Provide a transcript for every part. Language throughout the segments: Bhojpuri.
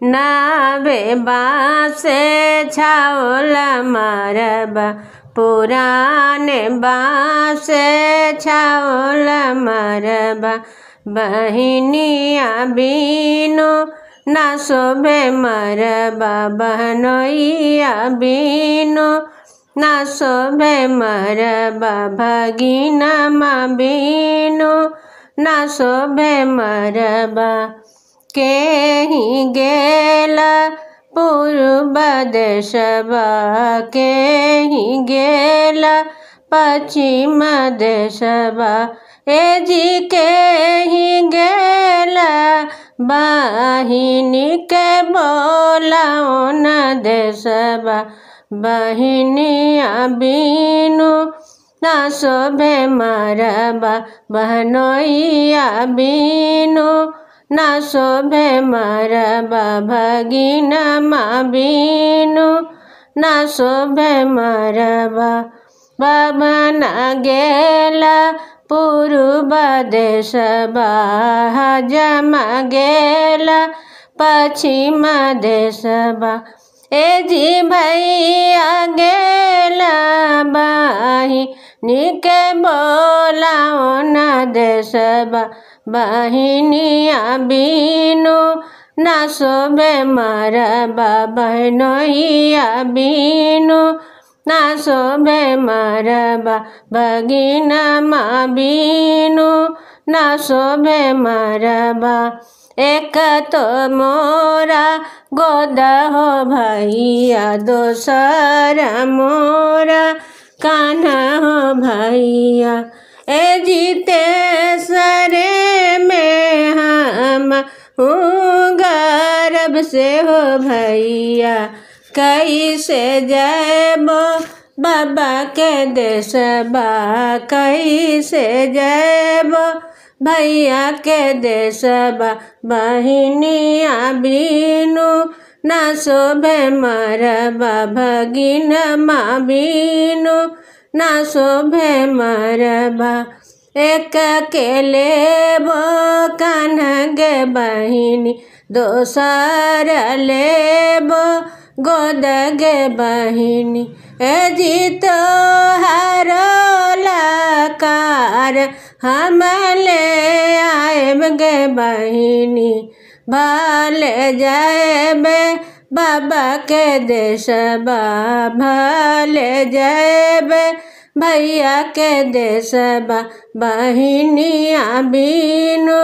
नावे बासे छाओल मरबा पुराने बासे छाओल मरबा बहिनिया बीनो ना शोभे मरबा बहनोइया बीनो ना शोभे मरबा भगिना माँ बीनो ना शोभे मरबा केहि गेला पूर्व देशबा केहि गेला पश्चिम देशबा ए जी केहि गेला बहिनी के बोलाओ न देशबा बहिनिया बीनु ना शोभे मरबा बहनोइया बीनु ना शोभे मरबा भगिना माँ बीनु ना शोभे मरबा बाबना गेला पूर्व देशबा हजमा गेला पश्चिम देशबा ए जी भैया गेला बहिनी के बोलाओ न देशबा बहिनिया बीनु ना शोभे मरबा बहनोइया बीनु ना शोभे मरबा भगिना माँ बीनु ना शोभे मरबा एक तो मोरा गोद हो भैया दोसरा मोरा कान्हा हो भैया ए जीते सरे में हम हूँ गर्भ से हो भैया कैसे जयबो बाबा के देशबा कैसे जयबो भैया के देशबा बहिनिया बीनु ना शोभे मरबा भगिना माँ बीनु ना शोभे मरबा एक अकेले बो कान्हा गे बहिनी दोसर लेबो गोद गे बहिनी ए जीतो हरोलकार हम ले आएब गे बहिनी भले जाएबे बाबा के देशबा भले जाएबे भैया के देशबा बहिनिया बीनु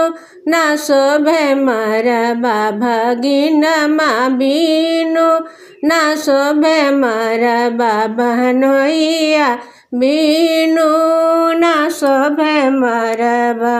ना शोभे मरबा भगिना माँ बीनु ना शोभे मरबा बहनोइया बीनु ना शोभे मरबा।